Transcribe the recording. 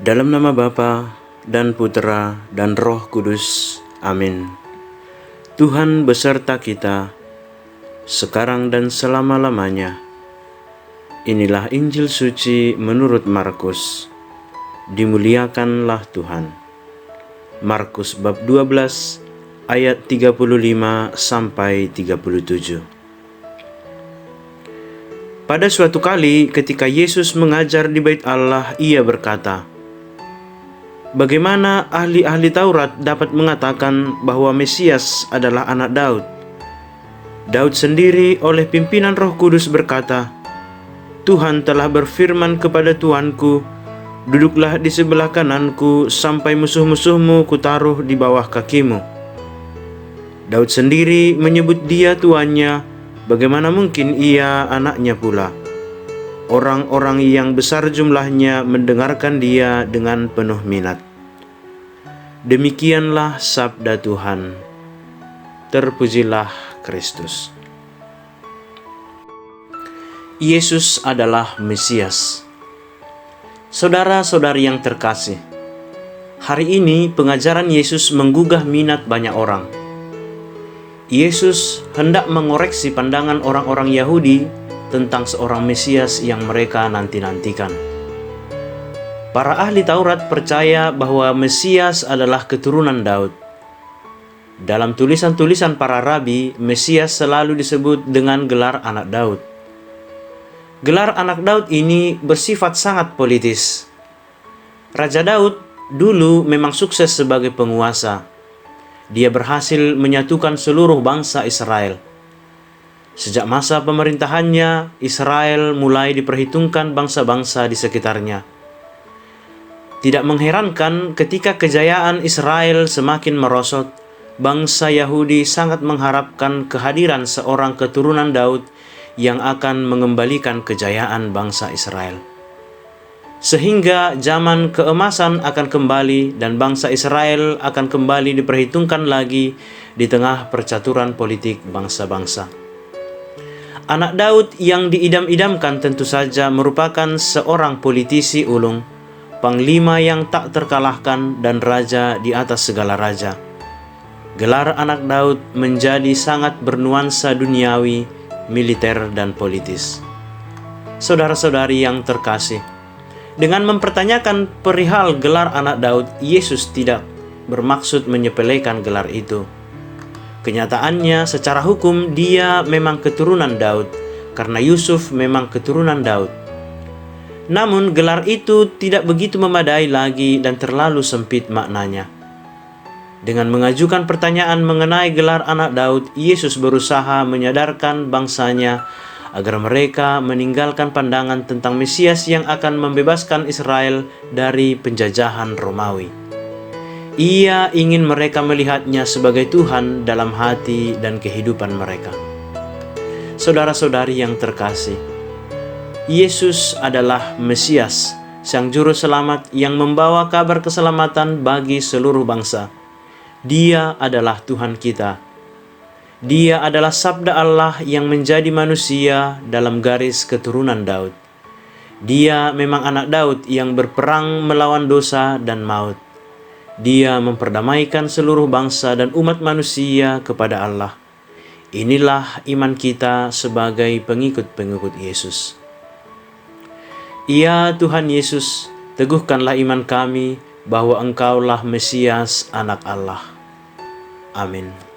Dalam nama Bapa dan Putera dan Roh Kudus. Amin. Tuhan beserta kita, sekarang dan selama-lamanya. Inilah Injil suci menurut Markus. Dimuliakanlah Tuhan. Markus bab 12 ayat 35 sampai 37. Pada suatu kali ketika Yesus mengajar di Bait Allah, ia berkata, "Bagaimana ahli-ahli Taurat dapat mengatakan bahwa Mesias adalah anak Daud? Daud sendiri oleh pimpinan Roh Kudus berkata, 'Tuhan telah berfirman kepada Tuanku, duduklah di sebelah kananku sampai musuh-musuhmu kutaruh di bawah kakimu.' Daud sendiri menyebut dia tuannya, bagaimana mungkin ia anaknya pula? Orang-orang yang besar jumlahnya mendengarkan dia dengan penuh minat." Demikianlah sabda Tuhan. Terpujilah Kristus. Yesus adalah Mesias. Saudara-saudari yang terkasih, hari ini pengajaran Yesus menggugah minat banyak orang. Yesus hendak mengoreksi pandangan orang-orang Yahudi tentang seorang Mesias yang mereka nanti-nantikan. Para ahli Taurat percaya bahwa Mesias adalah keturunan Daud. Dalam tulisan-tulisan para rabi, Mesias selalu disebut dengan gelar anak Daud. Gelar anak Daud ini bersifat sangat politis. Raja Daud dulu memang sukses sebagai penguasa. Dia berhasil menyatukan seluruh bangsa Israel. Sejak masa pemerintahannya, Israel mulai diperhitungkan bangsa-bangsa di sekitarnya. Tidak mengherankan ketika kejayaan Israel semakin merosot, bangsa Yahudi sangat mengharapkan kehadiran seorang keturunan Daud yang akan mengembalikan kejayaan bangsa Israel. Sehingga zaman keemasan akan kembali dan bangsa Israel akan kembali diperhitungkan lagi di tengah percaturan politik bangsa-bangsa. Anak Daud yang diidam-idamkan tentu saja merupakan seorang politisi ulung, panglima yang tak terkalahkan dan raja di atas segala raja. Gelar anak Daud menjadi sangat bernuansa duniawi, militer, dan politis. Saudara-saudari yang terkasih, dengan mempertanyakan perihal gelar anak Daud, Yesus tidak bermaksud menyepelekan gelar itu. Kenyataannya, secara hukum dia memang keturunan Daud, karena Yusuf memang keturunan Daud. Namun gelar itu tidak begitu memadai lagi dan terlalu sempit maknanya. Dengan mengajukan pertanyaan mengenai gelar anak Daud, Yesus berusaha menyadarkan bangsanya agar mereka meninggalkan pandangan tentang Mesias yang akan membebaskan Israel dari penjajahan Romawi. Ia ingin mereka melihatnya sebagai Tuhan dalam hati dan kehidupan mereka. Saudara-saudari yang terkasih, Yesus adalah Mesias, Sang Juru Selamat yang membawa kabar keselamatan bagi seluruh bangsa. Dia adalah Tuhan kita. Dia adalah sabda Allah yang menjadi manusia dalam garis keturunan Daud. Dia memang anak Daud yang berperang melawan dosa dan maut. Dia memperdamaikan seluruh bangsa dan umat manusia kepada Allah. Inilah iman kita sebagai pengikut-pengikut Yesus. Ya Tuhan Yesus, teguhkanlah iman kami bahwa Engkaulah Mesias, Anak Allah. Amin.